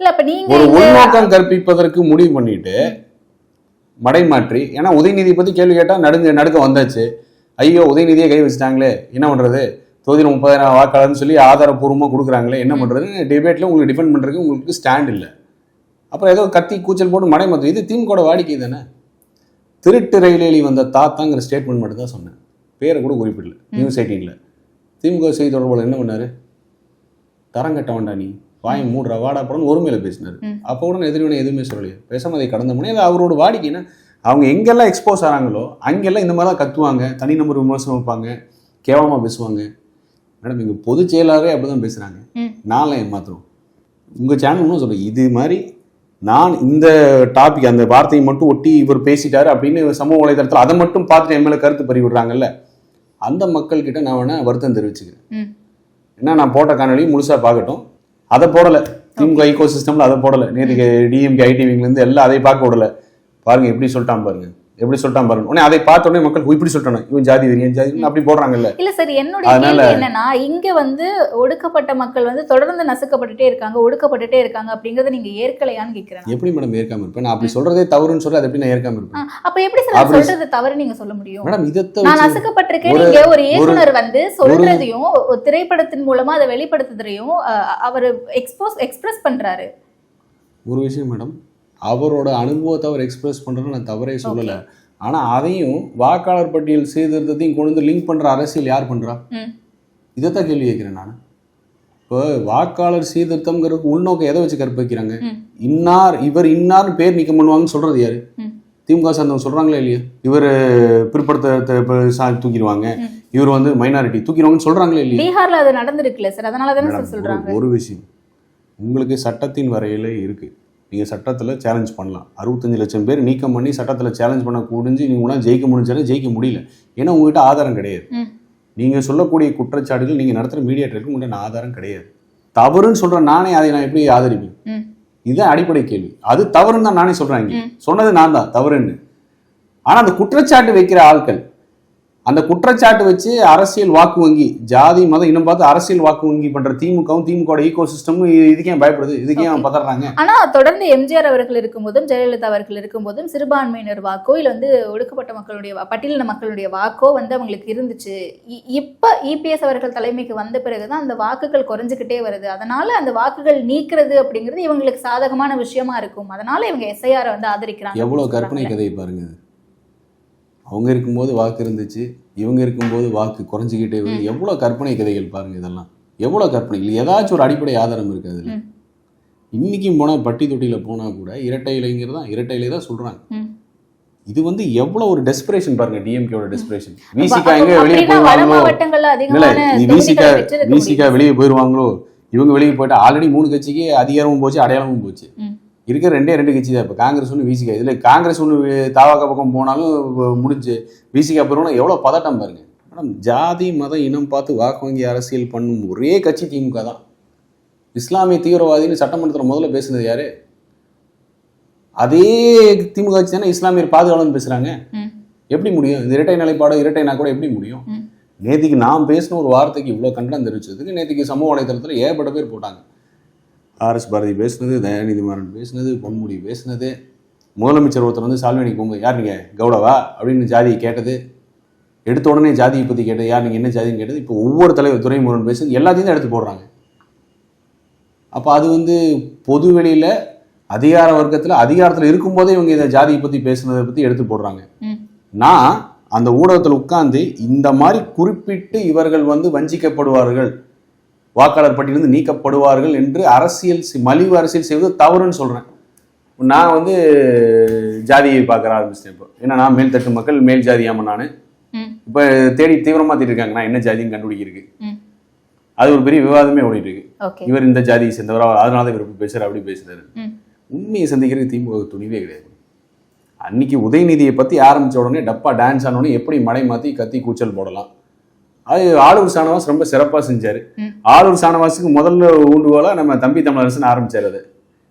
ஒரு உள்நோக்கம் கற்பிப்பதற்கு முடிவு பண்ணிட்டு மடைமாற்றி, ஏன்னா உதயநிதி பற்றி கேள்வி கேட்டால் நடுக்க வந்தாச்சு. ஐயோ உதயநிதியை கை வச்சுட்டாங்களே என்ன பண்ணுறது, தொகுதியில் 30,000 வாக்காளர்னு சொல்லி ஆதாரப்பூர்வமாக கொடுக்குறாங்களே என்ன பண்ணுறது, டிபேட்டில் உங்களுக்கு டிஃபெண்ட் பண்ணுறதுக்கு உங்களுக்கு ஸ்டாண்ட் இல்லை. அப்புறம் ஏதோ கத்தி கூச்சல் போட்டு மடைமாற்று. இது திமுக வாடிக்கை தானே. திருட்டு ரயிலேலி வந்த தாத்தாங்கிற ஸ்டேட்மெண்ட் மட்டும் தான் சொன்னேன், பேரை கூட குறிப்பிடல. நியூஸ் 18 திமுக செய்தி தொடர்பாளர் என்ன பண்ணார், தரங்கட்ட வேண்டா நீ வாய் மூடுற வாடா படம்னு ஒருமையில பேசினார். அப்போ கூட எதிர்வினை எதுவுமே சொல்லலையே, பேசாமல் அதை கடந்த முன்னே. அது அவரோட வாடிக்கைன்னா அவங்க எங்கெல்லாம் எக்ஸ்போஸ் ஆகிறாங்களோ அங்கெல்லாம் இந்த மாதிரி தான் கத்துவாங்க, தனி நம்பர் விமர்சனம் வைப்பாங்க, கேவலமாக பேசுவாங்க. மேடம் இங்கே பொதுச் செயலாளரே அப்படி தான் பேசுகிறாங்க. நான்லாம் ஏமாத்துறோம். உங்கள் சேனல்னு சொல்கிறேன், இது மாதிரி நான் இந்த டாபிக் அந்த வார்த்தையை மட்டும் ஒட்டி இவர் பேசிட்டாரு அப்படின்னு சமூக வலைதளத்தில் அதை மட்டும் பார்த்துட்டு என் மேலே கருத்து பறி விடுறாங்கல்ல, அந்த மக்கள்கிட்ட நான் வேணா வருத்தம் தெரிவிச்சுக்கிறேன். ஏன்னா நான் போட்ட காணொலி முழுசாக பார்க்கட்டும். அதை போடலை, திமுக ஈகோ சிஸ்டமில் அதை போடலை. நேற்றுக்கு டிஎம்கே ஐடிவிங்லேருந்து எல்லாம் அதை பார்க்க விடலை. பாருங்க எப்படி சொல்லிட்டான் பாருங்க, எப்படி சொல்லிட்டான் பாருங்க. உடனே அதை பார்த்த உடனே மக்கள் இப்படி சொல்லிட்டானு, இவன் ஜாதி வெறியன் ஜாதி அப்படி போடுறாங்கல்ல. இல்ல சார், என்னுடைய கேள்வி என்னன்னா, இங்க வந்து ஒடுக்கப்பட்ட மக்கள் வந்து தொடர்ந்து நசுக்கப்பட்டுட்டே இருக்காங்க, ஒடுக்கப்பட்டுட்டே இருக்காங்க அப்படிங்கறத நீங்க ஏற்கலையான்னு கேக்குறேன். எப்படி மேடம் ஏற்காம இருப்பேன்? நான் அப்படி சொல்றதே தவறுன்னு சொல்லி அதை எப்படி நான் ஏற்காம இருப்பேன்? அப்ப எப்படி சார் சொல்றது தவறு நீங்க சொல்ல முடியும்? மேடம் இதை நான் நசுக்கப்பட்டிருக்கேன் நீங்க ஒரு இயக்குனர் வந்து சொல்றதையும் திரைப்படத்தின் மூலமா அதை வெளிப்படுத்துறதையும் அவர் எக்ஸ்பிரஸ் பண்றாரு. ஒரு விஷயம் மேடம், அவரோட அனுபவத்தை அவர் எக்ஸ்பிரஸ் பண்ணுறது நான் தவறே சொல்லலை. ஆனால் அதையும் வாக்காளர் பட்டியல் சீர்திருத்தத்தையும் கொண்டு வந்து லிங்க் பண்ணுற அரசியல் யார் பண்ணுறா? இதைத்தான் கேள்வி கேட்குறேன் நான். இப்போ வாக்காளர் சீர்திருத்தம்ங்கிறதுக்கு உள்நோக்கம் எதை வச்சு கற்பிக்கிறாங்க? இன்னார் இவர் இன்னார்னு பேர் நீக்கம் பண்ணுவாங்கன்னு சொல்கிறது யாரு? திமுக சார்ந்தவங்க சொல்கிறாங்களா இல்லையா? இவர் பிற்படுத்த தூக்கிடுவாங்க, இவர் வந்து மைனாரிட்டி தூக்கிடுவாங்கன்னு சொல்கிறாங்களே இல்லையா? பீகார்ல அது நடந்திருக்குல்ல சார், அதனால தானே சொல்கிறாங்க. ஒரு விஷயம், உங்களுக்கு சட்டத்தின் வரையில இருக்குது, நீங்கள் சட்டத்தில் சேலஞ்ச் பண்ணலாம். 65 லட்சம் பேர் நீக்கம் பண்ணி சட்டத்தில் சேலஞ்ச் பண்ண முடிஞ்சு நீங்கள் ஜெயிக்க முடிஞ்சாலும் ஜெயிக்க முடியல. ஏன்னா உங்கள்கிட்ட ஆதாரம் கிடையாது. நீங்கள் சொல்லக்கூடிய குற்றச்சாட்டுகள் நீங்கள் நடத்துகிற மீடியேட்டருக்கு உங்கள்கிட்ட ஆதாரம் கிடையாது. தவறுன்னு சொல்கிறேன் நானே, அதை நான் எப்படி ஆதரிப்பேன்? இதுதான் அடிப்படை கேள்வி. அது தவறுன்னு தான் நானே சொல்கிறேன். சொன்னது நான் தான் தவறுன்னு. ஆனால் அந்த குற்றச்சாட்டு வைக்கிற ஆட்கள் அந்த குற்றச்சாட்டு வச்சு அரசியல் வாக்கு வங்கி, ஜாதி மதம் இன்னும் பார்த்து அரசியல் வாக்கு வங்கி பண்ற திமுகவும் திமுக ஈகோ சிஸ்டமும் இதுக்கே பயப்படுது, இதுக்கே பதறாங்க. ஆனா தொடர்ந்து எம்ஜிஆர் அவர்கள் இருக்கும்போதும் ஜெயலலிதா அவர்கள் இருக்கும்போதும் சிறுபான்மையினர் வாக்கோ இல்ல வந்து ஒடுக்கப்பட்ட மக்களுடைய பட்டியலின மக்களுடைய வாக்கோ வந்து அவங்களுக்கு இருந்துச்சு. இப்ப இபிஎஸ் அவர்கள் தலைமைக்கு வந்த பிறகுதான் அந்த வாக்குகள் குறைஞ்சுக்கிட்டே வருது. அதனால அந்த வாக்குகள் நீக்கிறது அப்படிங்கிறது இவங்களுக்கு சாதகமான விஷயமா இருக்கும். அதனால இவங்க எஸ்ஐஆரை வந்து ஆதரிக்கிறாங்க. எவ்வளவு கற்பனை கதையை பாருங்க. அவங்க இருக்கும்போது வாக்கு இருந்துச்சு, இவங்க இருக்கும்போது வாக்கு குறைஞ்சிக்கிட்டே வருது. எவ்வளோ கற்பனை கதைகள் பாருங்க. இதெல்லாம் எவ்வளோ கற்பனை இல்லை. ஏதாச்சும் ஒரு அடிப்படை ஆதாரம் இருக்குது அதில். இன்றைக்கும் போனால் பட்டி தொட்டியில் போனால் கூட இரட்டை இலைங்கிறது தான், இரட்டை இலை தான் சொல்கிறாங்க. இது வந்து எவ்வளோ ஒரு டெஸ்பிரேஷன் பாருங்க, டிஎம்கேவோட டெஸ்பிரேஷன். விசிகா எங்கே வெளியே போயிடுவாங்களோ, இல்லை விசிகா வெளியே போயிடுவாங்களோ, இவங்க வெளியே போயிட்டு ஆல்ரெடி 3 கட்சிக்கு அதிகாரமும் போச்சு, அடையாளமும் போச்சு. இருக்கிற 2 கட்சி தான் இப்போ, காங்கிரஸ் ஒன்று விசிகா. இதில் காங்கிரஸ் ஒன்று தாவாக்கா பக்கம் போனாலும் முடிஞ்சு விசிகா போகிறோம்னா எவ்வளோ பதட்டம் பாருங்க. மேடம் ஜாதி மதம் இனம் பார்த்து வாக்கு வங்கி அரசியல் பண்ணும் ஒரே கட்சி திமுக தான். இஸ்லாமிய தீவிரவாதின்னு சட்டமன்றத்தில் முதல்ல பேசுனது யாரு? அதே திமுக கட்சி தானே இஸ்லாமியர் பாதுகாவலன்னு பேசுகிறாங்க. எப்படி முடியும்? இந்த இரட்டை நிலைப்பாடு இரட்டைனா கூட எப்படி முடியும்? நேற்றுக்கு நான் பேசின ஒரு வார்த்தைக்கு இவ்வளோ கண்டனம் தெரிவிச்சதுக்கு நேற்றுக்கு சமூக வலைதளத்தில் ஏகப்பட்ட பேர் போட்டாங்க. ஆர்எஸ் பாரதி பேசுனது, தயாநிதி மாறன் பேசுனது, பொன்முடி பேசுனது, முதலமைச்சர் ஒருத்தர் வந்து சால்வேனிக்கு போகும்போது யார் நீங்கள் கவுடவா அப்படின்னு ஜாதியை கேட்டது, எடுத்த உடனே ஜாதியை பற்றி கேட்டது, யார் நீங்கள் என்ன ஜாதின்னு கேட்டது. இப்போ ஒவ்வொரு தலைவர் துரைமுருகன் பேசுறது எல்லாத்தையும் தான் எடுத்து போடுறாங்க. அப்போ அது வந்து பொது வெளியில் அதிகார வர்க்கத்தில் அதிகாரத்தில் இருக்கும்போதே இவங்க இதை ஜாதியை பற்றி பேசுனதை பற்றி எடுத்து போடுறாங்க. நான் அந்த ஊடகத்தில் உட்கார்ந்து இந்த மாதிரி குறிப்பிட்டு இவர்கள் வந்து வஞ்சிக்கப்படுவார்கள், வாக்காளர் பட்டியலிருந்து நீக்கப்படுவார்கள் என்று மலிவு அரசியல் செய்வது தவறுன்னு சொல்றேன். நான் வந்து ஜாதியை பார்க்க ஆரம்பிச்சிட்டேன். இப்போ ஏன்னா நான் மேல்தட்டு மக்கள், மேல் ஜாதியாம நான் இப்போ தேடி தீவிரமா தேடிருக்காங்க நான் என்ன ஜாதின்னு கண்டுபிடிக்கிறதுக்கு. அது ஒரு பெரிய விவாதமே ஓடிட்டு இருக்கு. இவர் இந்த ஜாதியை சேர்ந்தவரா, அதனால இவர் இப்படி பேசுறாரு அப்படி பேசுறாரு. உண்மையை சந்திக்கிறது திமுக துணிவே கிடையாது. அன்னைக்கு உதயநிதியை பத்தி ஆரம்பிச்ச உடனே டப்பா டான்ஸ் ஆனோடனே எப்படி மடை மாத்தி கத்தி கூச்சல் போடலாம். அது ஆளூர் சானவாஸ் ரொம்ப சிறப்பா செஞ்சாரு. ஆளூர் சானவாஸுக்கு முதல்ல ஊண்டுகோலா நம்ம தம்பி தமிழரசன் ஆரம்பிச்சாரு. அது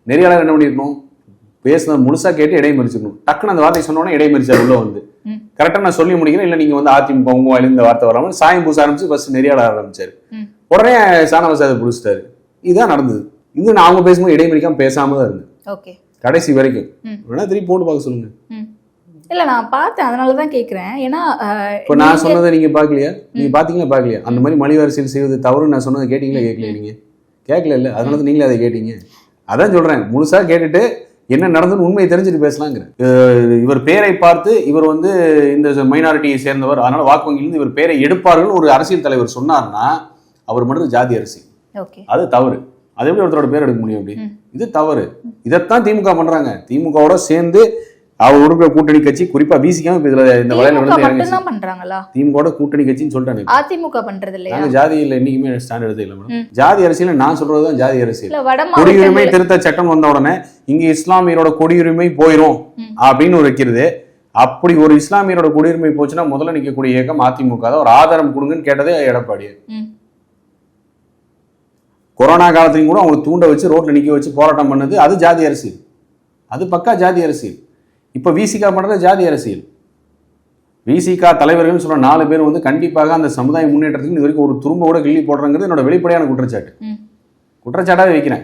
நெறியாளர் என்ன பண்ணிருக்கணும், பேசுனது முழுசா கேட்டு இடைமறிச்சிருக்கணும். டக்குன்னு அந்த வார்த்தை சொன்னோன்னே இடைமறிச்சார் உள்ள வந்து. கரெக்டா நான் சொல்லி முடிக்கிறேன், இல்ல நீங்க வந்து அதிமுக உங்க வாயில இந்த வார்த்தை வராமல் சாயம் பூச ஆரம்பிச்சு ஃபர்ஸ்ட் நெறியாளர் ஆரம்பிச்சாரு. உடனே சானவாஸ் அதை புடிச்சிட்டாரு. இதுதான் நடந்தது. இது நான் அவங்க பேசும்போது இடைமறிக்காம பேசாம தான் இருந்தேன் கடைசி வரைக்கும். வேணா திருப்பி போட்டு பார்க்க சொல்லுங்க. இல்ல நான் பார்த்தேன், அதனாலதான் கேக்குறேன். ஏன்னா இப்ப நான் சொன்னதை நீங்க பாக்கலையா? நீங்க பாத்தீங்களா பாக்கலையா? அந்த மாதிரி மலிவு அரசியல் செய்வது தவறு நான் சொன்னதை கேட்டீங்களா கேட்கல? நீங்க கேட்கல இல்ல, அதனால நீங்களே அதை கேட்டீங்க. அதான் சொல்றேன், முழுசா கேட்டுட்டு என்ன நடந்ததுன்னு உண்மையை தெரிஞ்சுட்டு பேசலாங்கிற. இவர் பேரை பார்த்து இவர் வந்து இந்த மைனாரிட்டியை சேர்ந்தவர், அதனால வாக்கு வங்கியிலிருந்து இவர் பேரை எடுப்பார்கள் ஒரு அரசியல் தலைவர் சொன்னார்னா அவர் மட்டும் ஜாதி அரசியல், அது தவறு. அது எப்படி ஒருத்தரோட பேர் எடுக்க முடியும்? அப்படி இது தவறு. இதைத்தான் திமுக பண்றாங்க. திமுகவோட சேர்ந்து அவர் இருக்கிற கூட்டணி கட்சி, குறிப்பா விசிகாம இதுல இந்த வலையில விழுந்து பண்றாங்களா? திமுக கூட்டணி கட்சின்னு சொல்லிட்டாங்க. அதிமுக பண்றது இல்லையா? ஜாதியில என்னைக்குமே ஸ்டாண்ட் எடுத்து இல்ல மேடம். ஜாதி அரசியல் நான் சொல்றதுதான் ஜாதி அரசியல். குடியுரிமை திருத்த சட்டம் வந்த உடனே இங்க இஸ்லாமியரோட குடியுரிமை போயிரும் அப்படின்னு வைக்கிறது. அப்படி ஒரு இஸ்லாமியரோட குடியுரிமை போச்சுன்னா முதல்ல நிக்கக்கூடிய இயக்கம் அதிமுக தான். ஒரு ஆதாரம் கொடுங்கன்னு கேட்டதே எடப்பாடி. கொரோனா காலத்தையும் கூட அவங்க தூண்ட வச்சு ரோட்ல நிக்க வச்சு போராட்டம் பண்ணது அது ஜாதி அரசியல். அது பக்கா ஜாதி அரசியல். இப்ப விசிகா பண்றது ஜாதி அரசியல். விசிகா தலைவர்கள் சொல்ற 4 பேர் வந்து கண்டிப்பாக அந்த சமுதாய முன்னேற்றத்துக்கு இது வரைக்கும் ஒரு துரும்ப கூட கிள்ளி போடுறங்கிறது என்னோட வெளிப்படையான குற்றச்சாட்டு. குற்றச்சாட்டாவே வைக்கிறேன்.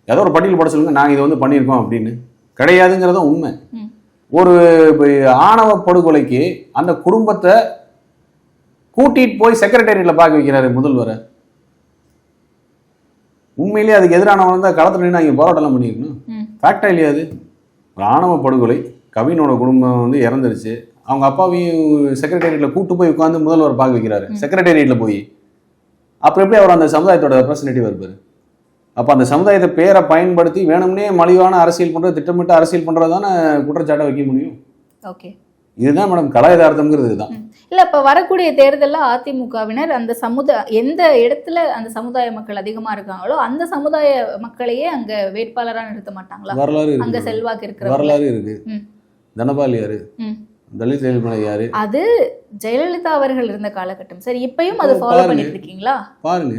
ஏதோ ஒரு பட்டியல் போட சொல்லுங்க, நாங்க இதை வந்து பண்ணியிருக்கோம் அப்படின்னு. கிடையாதுங்கிறதும் உண்மை. ஒரு ஆணவ படுகொலைக்கு அந்த குடும்பத்தை கூட்டிட்டு போய் செக்ரட்டேரியட்ல பார்க்க வைக்கிறாரு முதல்வரை. உண்மையிலேயே அதுக்கு எதிரானவங்க தான் களத்துல நின்று அங்கே போராட்டம் பண்ணியிருக்கணும். ஃபேக்டா இல்லையா? அது ஒரு ஆணவ படுகொலை. கவினோட குடும்பம் வந்து இறந்துருச்சு. அவங்க அப்பாவையும் செக்ரட்டேரியட்ல கூட்டு போய் உட்காந்து முதல்வர் பார்க்க வைக்கிறாரு செக்ரட்டேரியட்ல போய். அப்புறம் எப்படி அவர் அந்த சமுதாயத்தோட ரெப்ரசன்டேட்டிவ் இருப்பாரு? அப்ப அந்த சமுதாயத்தை பேரை பயன்படுத்தி வேணும்னே மலிவான அரசியல் பண்றது, திட்டமிட்டு அரசியல் பண்றதுதானே குற்றச்சாட்டை வைக்க முடியும். இதுதான் மேடம் கலா யதார்த்தம்ங்கிறது. இதுதான் இல்ல இப்ப வரக்கூடிய தேர்தல்ல அதிமுகவினர் அந்த எந்த இடத்துல அந்த சமுதாய மக்கள் அதிகமா இருக்காங்களோ அந்த சமுதாய மக்களையே அங்க வேட்பாளரா நிறுத்த மாட்டாங்களா? வரலாறு அங்க செல்வாக்கு இருக்கிற வரலாறு இருக்கு. தனபால் யாரு? தலித் எழுமலை யாரு? அது ஜெயலலிதா அவர்கள் இருந்த காலகட்டம். சரி, இப்பயும் அதை ஃபாலோ பண்ணிட்டு இருக்கீங்களா? பாருங்க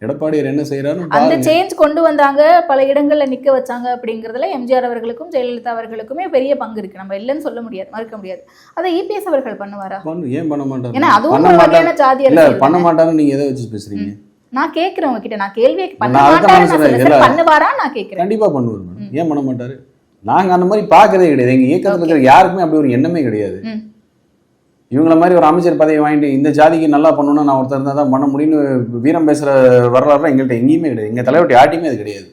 எடப்பாடியார் என்ன செய்யறாரு. அந்த சேஞ்ச் கொண்டு வந்தாங்க, பல இடங்கள்ல நிக்க வச்சாங்க. அப்படிங்கறதுல எம்ஜிஆர் அவர்களுக்கும் ஜெயலலிதா அவர்களுக்குமே பெரிய பங்கு இருக்கு. நம்ம இல்லைன்னு சொல்ல முடியாது, மறுக்க முடியாது. அதை இபிஎஸ் அவர்கள் பண்ணுவாரா? ஏன் பண்ண மாட்டாரு? ஏன்னா அதுவும் ஒரு வகையான ஜாதி அரசியல். பண்ண மாட்டாருன்னு நீங்க எதை வச்சு பேசுறீங்க? நான் கேக்குறேன் உங்ககிட்ட. நான் கேள்வியை பண்ணுவாரா நான் கேக்குறேன். கண்டிப்பா பண்ணுவாரு. ஏன் பண்ண மாட்டாரு? நாங்க அந்த மாதிரி பாக்குறதே கிடையாது. எங்க இயக்கத்துல இருக்கிற யாருக்குமே அப்படி ஒரு எண்ணமே கிடையாது. இவங்கள மாதிரி ஒரு அமைச்சர் பதவி வாங்கிட்டு இந்த ஜாதிக்கு நல்லா பண்ணணும்னா நான் ஒருத்தர் இருந்தா தான் பண்ண முடியும்னு வீரம் பேசுற வரலாறு எங்கள்கிட்ட எங்கேயுமே கிடையாது. எங்க தலைவர்கிட்ட யார்ட்டையுமே அது கிடையாது.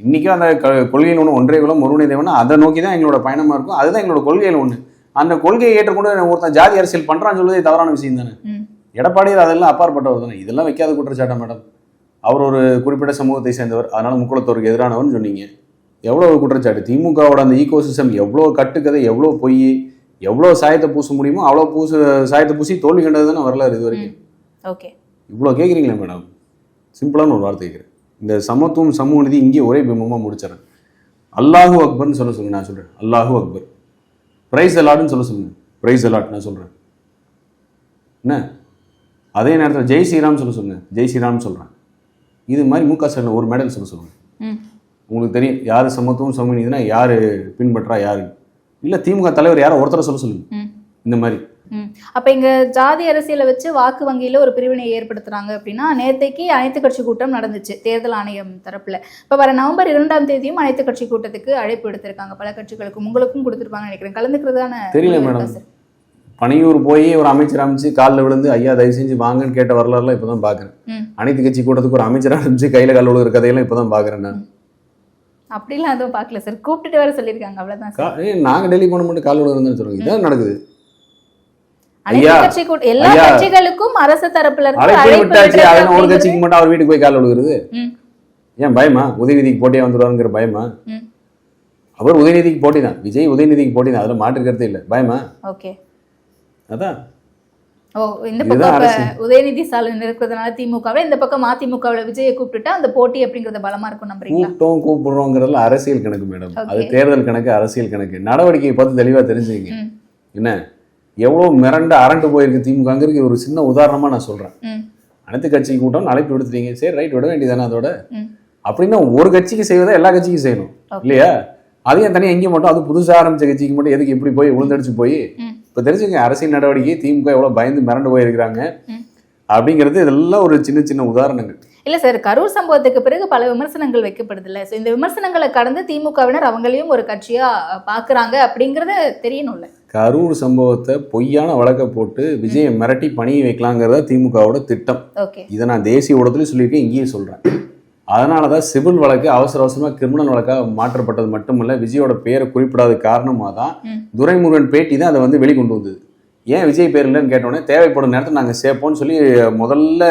இன்னைக்கும் அந்த கொள்கையில் ஒன்று ஒன்றே குலம் ஒருவனே தேவனா அதை நோக்கி தான் எங்களோட பயணமா இருக்கும். அதுதான் எங்களோட கொள்கையில் ஒண்ணு. அந்த கொள்கையை ஏற்றுக்கொண்டு ஒருத்தன் ஜாதி அரசியல் பண்றான்னு சொல்வதே தவறான விஷயம் தானே. எடப்பாடியார் அதெல்லாம் அப்பாற்பட்டவர் தானே. இதெல்லாம் வைக்காத குற்றச்சாட்டா மேடம்? அவர் ஒரு குறிப்பிட்ட சமூகத்தை சேர்ந்தவர், அதனால முக்குளத்தோருக்கு எதிரானவர்னு சொன்னீங்க. எவ்வளோ குற்றச்சாட்டு. திமுகவோட அந்த ஈகோ சிஸ்டம் எவ்வளோ கட்டுக்கதை, எவ்வளோ பொய், எவ்வளோ சாயத்தை பூச முடியுமோ அவ்வளோ சாயத்தை பூசி தோல்வி கண்டது தானே வரலாறு இது வரைக்கும். இவ்வளோ கேட்குறீங்களே மேடம். சிம்பிளான ஒரு வார்த்தை கேட்குறேன். இந்த சமத்துவம் சமூக நீதி இங்கே ஒரே பிம்பமாக முடிச்சிடறேன். அல்லாஹூ அக்பர்னு சொல்லுங்க. நான் சொல்கிறேன் அல்லாஹூ அக்பர். பிரைஸ் அலாட்னு சொல்லுங்க. பிரைஸ் அலாட் நான் சொல்கிறேன். என்ன அதே நேரத்தில் ஜெய் ஸ்ரீராம் சொல்லுங்க. ஜெய் ஸ்ரீராம் சொல்கிறேன். இது மாதிரி முக ஸ்டாலின் ஒரு மெடல் சொல்லுங்க. உங்களுக்கு தெரியும் யாரு சமத்துவம் சமூக நீதினா யாரு பின்பற்றா யாரு இல்ல. திமுக தலைவர் யாரோ ஒருத்தர சொல்லுங்க இந்த மாதிரி. அப்ப இங்க ஜாதி அரசியலை வச்சு வாக்கு வங்கியில ஒரு பிரிவினை ஏற்படுத்துறாங்க அப்படின்னா, நேற்றைக்கு அனைத்து கட்சி கூட்டம் நடந்துச்சு தேர்தல் ஆணையம் தரப்புல. இப்ப வர நவம்பர் 2ஆம் தேதியும் அனைத்து கட்சி கூட்டத்துக்கு அழைப்பு எடுத்திருக்காங்க. பல கட்சிகளுக்கும் உங்களுக்கும் கொடுத்திருப்பாங்கன்னு நினைக்கிறேன். கலந்துக்கிறதான தெரியல மேடம். பனையூர் போய் ஒரு அமைச்சர் அமைச்சு காலில் விழுந்து ஐயா தயவு செஞ்சு வாங்கன்னு கேட்ட வரலாறுலாம் இப்பதான் பாக்குறேன். அனைத்து கட்சி கூட்டத்துக்கு ஒரு அமைச்சர் அமைச்சு கையில கால் விழுகிற கதையெல்லாம் இப்பதான் பாக்குறேன் நான். அப்படிலாம் எதுவும் பார்க்கல சார். கூப்பிட்டுட்டு வேற சொல்லியிருக்காங்க, அவ்வளவுதான். நாங்க டெல்லி போன மட்டும் கால் விழுகிறதுன்னு சொல்லுங்க. இதான் நடக்குது. அனைத்து கட்சி எல்லா கட்சிகளுக்கும் அரசு தரப்புல இருந்து அழைப்பு அழைப்பு விட்டாச்சு. விடுறது அதனால ஒரு அப்படிங்கிறது- கட்சிக்கு மட்டும் அவர் வீட்டுக்கு போய் கால விழுகிறது ம், ஏன் பயமா? உதயநிதிக்கு போட்டியா வந்துடுவாருங்கிற பயமா? ம். அவர் உதயநிதிக்கு போட்டி தான், விஜய் உதயநிதிக்கு போட்டி தான், அதுல மாற்று கருத்தே இல்லை. பயமா? ஓகே. அதான் ஓ, இந்த இதுதான் பக்கம் இப்ப அரசியல். உதயநிதி ஸ்டாலின் இருக்கிறதுனால திமுகவில், இந்த பக்கம் அதிமுகவில் விஜயை கூப்பிட்டுட்டா அந்த போட்டி அப்படிங்கறது பலமா இருக்கும் நம்புறீங்களா? கூப்பிடுறோங்கிறதுல அரசியல் கணக்கு மேடம். Okay. அது தேர்தல் கணக்கு, அரசியல் கணக்கு. நடவடிக்கையை பார்த்து தெளிவா தெரிஞ்சுங்க. ம், என்ன எவ்வளவு மிரண்டு அரண்டு போயிருக்கு திமுகங்கிறதுக்கு ஒரு சின்ன உதாரணமா நான் சொல்றேன். ம், அனைத்து கட்சி கூட்டம் அழைப்பு விடுத்துட்டீங்க, சரி ரைட், விட வேண்டியதானே அதோட. ம். அப்படின்னா ஒரு கட்சிக்கு செய்வதை எல்லா கட்சிக்கும் செய்யணும் Okay. இல்லையா? அதையும் தனியாக எங்கே மட்டும், அது புதுசாக ஆரம்பிச்ச கட்சிக்கு மட்டும் எதுக்கு இப்படி போய் உளுந்தடிச்சு போய் ம். இப்போ தெரிஞ்சுங்க அரசியல் நடவடிக்கை திமுக எவ்வளோ பயந்து மிரண்டு போயிருக்கிறாங்க ம். அப்படிங்கிறது இதெல்லாம் ஒரு சின்ன சின்ன உதாரணங்கள். இல்ல சார், கரூர் சம்பவத்துக்கு பிறகு பல விமர்சனங்கள் வைக்கப்படுது இல்ல. So, இந்த விமர்சனங்களை கடந்து திமுகவினர் அவங்களையும் ஒரு கட்சியா பாக்குறாங்க அப்படிங்கறது தெரியணும்ல. கரூர் சம்பவத்தை பொய்யான வழக்கை போட்டு விஜயை மிரட்டி பணியை வைக்கலாங்கிறத திமுகவோட திட்டம். ஓகே. இதை நான் தேசிய ஊடகத்துலையும் சொல்லியிருக்கேன், இங்கேயும் சொல்கிறேன். அதனால தான் சிவில் வழக்கு அவசர அவசரமாக கிரிமினல் வழக்காக மாற்றப்பட்டது மட்டுமல்ல, விஜயோட பேரை குறிப்பிடாத காரணமாக தான் ம். துரைமுருகன் பேட்டி தான் அதை வந்து வெளிக்கொண்டு வந்தது. ஏன் விஜய் பேர் இல்லைன்னு கேட்டோன்னே தேவைப்படும் நேரத்தில் நாங்கள் சேர்ப்போம்னு சொல்லி முதல்ல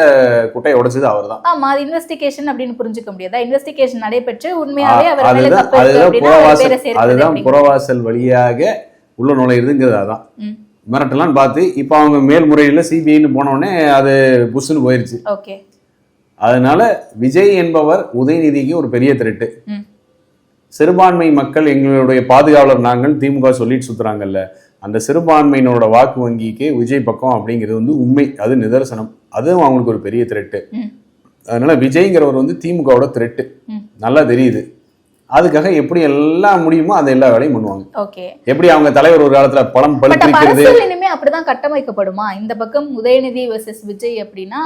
குட்டையை உடைச்சது அவர் தான். ஆமா, அது இன்வெஸ்டிகேஷன் அப்படின்னு புரிஞ்சுக்க முடியாதா? இன்வெஸ்டிகேஷன் நடைபெற்று உண்மையாவே அவர் மேல தப்பு இருக்கு அதுதான் அப்படின்னா அவர் பேரை புறவாசல், சேர்க்கிறது அதுதான் அப்படிங்கிறது. புறவாசல் வழியாக உள்ள நுழையிறதுங்கிறது. அதான் ம். மிரட்டலான்னு பார்த்து இப்போ அவங்க மேல்முறையில் சிபிஐன்னு போனோடனே அது புஷ்ஷுன்னு போயிருச்சு. ஓகே. அதனால விஜய் என்பவர் உதயநிதிக்கு ஒரு பெரிய த்ரெட்டு. ம். சிறுபான்மை மக்கள் எங்களுடைய பாதுகாவலர் நாங்கள் திமுக சொல்லிட்டு சுத்துறாங்கல்ல, அந்த சிறுபான்மையினரோட வாக்கு வங்கிக்கு விஜய் பக்கம் அப்படிங்கிறது வந்து உண்மை, அது நிதர்சனம். அதுவும் அவங்களுக்கு ஒரு பெரிய த்ரெட்டு. ம். அதனால விஜய்ங்கிறவர் வந்து திமுகவோட த்ரெட்டு ம். நல்லா தெரியுது. அதுக்காக எப்படி எல்லாம் முடியுமோ அதை எல்லா வேலையும் பண்ணுவாங்க. ஓகே. எப்படி அவங்க தலைவர் ஒரு காலத்துல பழம் பட் அப்ப பழுத்திருக்கிறது, அரசியல் இனிமே அப்படிதான் கட்டமைக்கப்படுமா? இந்த பக்கம் உதயநிதி வெர்சஸ் விஜய் அப்படின்னா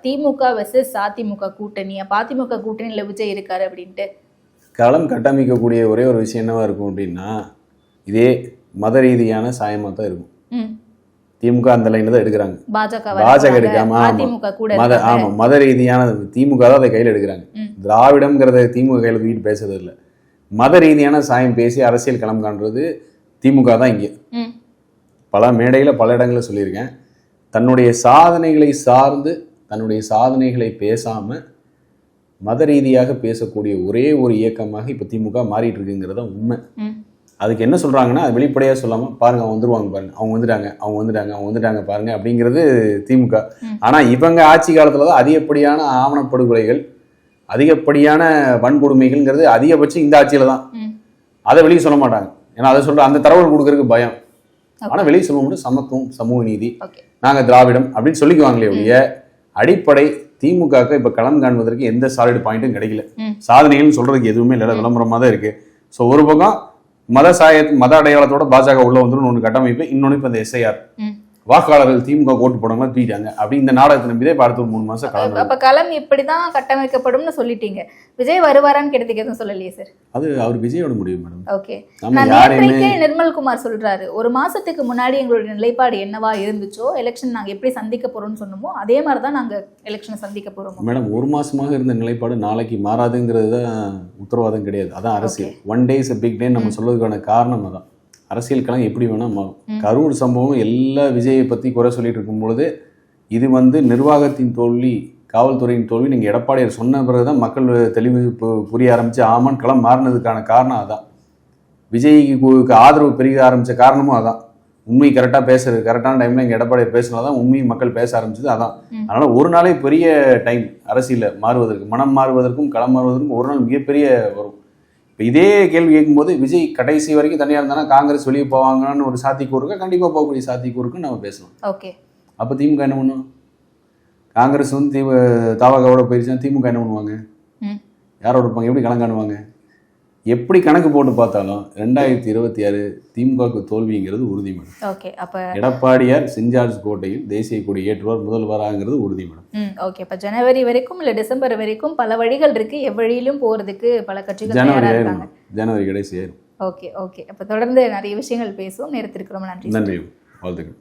திமுக வெர்சஸ் அதிமுக கூட்டணி, அப்ப அதிமுக கூட்டணியில விஜய் இருக்காரு அப்படின்ட்டு களம் கட்டமைக்கக்கூடிய ஒரே ஒரு விஷயம் என்னவா இருக்கும் அப்படின்னா, இதே மத ரீதியான சாயமா தான் இருக்கும். ம். திமுக அந்த லைன்ல தான் எடுக்கிறாங்க, பாஜக பாஜக எடுக்காம. அதிமுக கூட மத இருக்காங்க. ஆமா மத ரீதியான திமுக தான் அதை கையில் எடுக்கிறாங்க. ம். திராவிடம்ங்கிறத திமுக கையில் தூக்கிட்டு பேசுறது இல்லை, மத ரீதியான சாயம் பேசி அரசியல் களம் காண்றது திமுக தான். இங்கே ம். பல மேடையில் பல இடங்களில் சொல்லியிருக்கேன், தன்னுடைய சாதனைகளை சார்ந்து தன்னுடைய சாதனைகளை பேசாம மத ரீதியாக பேசக்கூடிய ஒரே ஒரு இயக்கமாக இப்போ திமுக மாறிட்டு இருக்குங்கிறத உண்மை. ம். அதுக்கு என்ன சொல்றாங்கன்னா, அது வெளிப்படையாக சொல்லாம பாருங்க அவங்க வந்துருவாங்க, பாருங்க அவங்க வந்துட்டாங்க, அவங்க வந்துட்டாங்க, அவங்க வந்துட்டாங்க பாருங்க அப்படிங்கிறது திமுக. ம். ஆனா இவங்க ஆட்சி காலத்துல தான் அதிகப்படியான ஆவணப்படுகொலைகள், அதிகப்படியான வன்கொடுமைகள்ங்கிறது அதிகபட்சம் இந்த ஆட்சியில தான். ம். அதை வெளியே சொல்ல மாட்டாங்க, ஏன்னா அதை சொல்ற அந்த தரவுகள் கொடுக்கறதுக்கு பயம். Okay. ஆனா வெளியே சொல்ல முடியும் சமத்துவம், சமூக நீதி, ஓகே. நாங்க திராவிடம் அப்படின்னு சொல்லிக்குவாங்களே ஒழிய அடிப்படை திமுகவுக்கு இப்ப களம் காண்பதற்கு எந்த சாலிட் பாயிண்ட்டும் கிடைக்கல. ம். சாதனைகள்னு சொல்றதுக்கு எதுவுமே இல்லை, விளம்பரமா தான் இருக்கு. ஸோ ஒரு பக்கம் மத அடையாளத்தோட பாஜக உள்ள வந்துடும் ஒன்று கட்டமைப்பு, இன்னொன்று இப்போ இந்த எஸ்ஐஆர் ம். வாக்காளர்கள் திமுக ஓட்டு போடாம தூக்கிட்டாங்க அப்படி இந்த நாடகத்தை நம்பிதே இப்போ அடுத்த ஒரு 3 மாசம் களம். அப்ப களம் இப்படிதான் கட்டமைக்கப்படும்னு சொல்லிட்டீங்க. விஜய் வருவாரான்னு கேட்டதுக்கு எதுவும் சொல்லலையே சார். அது அவர் விஜயோட முடியும் மேடம். ஓகே. நம்ம நான் யாரையுமே நேற்றைக்கே நிர்மல்குமார் சொல்றாரு, ஒரு மாசத்துக்கு முன்னாடி எங்களுடைய நிலைப்பாடு என்னவா இருந்துச்சோ, எலெக்ஷன் நாங்க எப்படி சந்திக்க போறோம்னு சொன்னோமோ அதே மாதிரிதான் நாங்க எலெக்ஷனை சந்திக்க போறோம். மேடம், ஒரு மாசமாக இருந்த நிலைப்பாடு நாளைக்கு மாறாதுங்கிறது தான் உத்தரவாதம் கிடையாது. அதான் அரசியல். One day is a big day நம்ம சொல்றதுக்கான காரணம் அதான். அரசியல் களம் எப்படி வேணா மாறும். கரூர் சம்பவம் எல்லா விஜயை பத்தி குறை சொல்லிட்டு இருக்கும் பொழுது இது வந்து நிர்வாகத்தின் தோல்வி, காவல்துறையின் தோல்வி. நீங்க எடப்பாடியார் சொன்ன பிறகுதான் மக்கள் தெளிவு புரிய ஆரம்பிச்சு ஆமான் களம் மாறினதுக்கான காரணம் அதான். விஜய்க்கு ஆதரவு பெருக ஆரம்பிச்ச காரணமும் அதான். உண்மை கரெக்டாக பேசுறது, கரெக்டான டைம்ல இங்கே எடப்பாடியார் பேசினாதான் உண்மை மக்கள் பேச ஆரம்பிச்சது அதான். அதனால ஒரு நாளே பெரிய டைம் அரசியலில் மாறுவதற்கு, மனம் மாறுவதற்கும் களம் மாறுவதற்கும் ஒரு நாள் மிகப்பெரிய வரும். இப்போ இதே கேள்வி கேட்கும்போது விஜய் கடைசி வரைக்கும் தனியாக இருந்தானா காங்கிரஸ் வெளியே போவாங்கன்னு ஒரு சாத்தியக்கூறு இருக்கா? கண்டிப்பாக போகக்கூடிய சாத்தியக்கூறுக்குன்னு நம்ம பேசலாம். ஓகே. அப்போ திமுக என்ன பண்ணும்? காங்கிரஸ் வந்து தாவகாவோட போயிருச்சுன்னா திமுக என்ன பண்ணுவாங்க? யாரோட இருப்பாங்க? எப்படி களம் காணுவாங்க? எப்படி கணக்கு போட்டு பார்த்தாலும் 2026 திமுகவுக்கு தோல்விங்கிறது உறுதி மேடம். ஓகே. அப்ப எடப்பாடியார் சென்ட் ஜார்ஜ் கோட்டையில் தேசிய கொடி ஏற்றுவார், முதல்வராங்கிறது உறுதி மேடம். ஓகே. இப்ப ஜனவரி வரைக்கும் இல்ல டிசம்பர் வரைக்கும் பல வழிகள் இருக்கு, எவ்வழியிலும் போறதுக்கு பல கட்சிகள் ஜனவரி தயாரா ஆயிரும், இருக்காங்க. ஜனவரி கடைசி ஆயிரும். ஓகே. ஓகே. அப்ப தொடர்ந்து நிறைய விஷயங்கள் பேசுவோம். நேரத்திற்கு ரொம்ப நன்றி. நன்றி, வாழ்த்துக்கள்.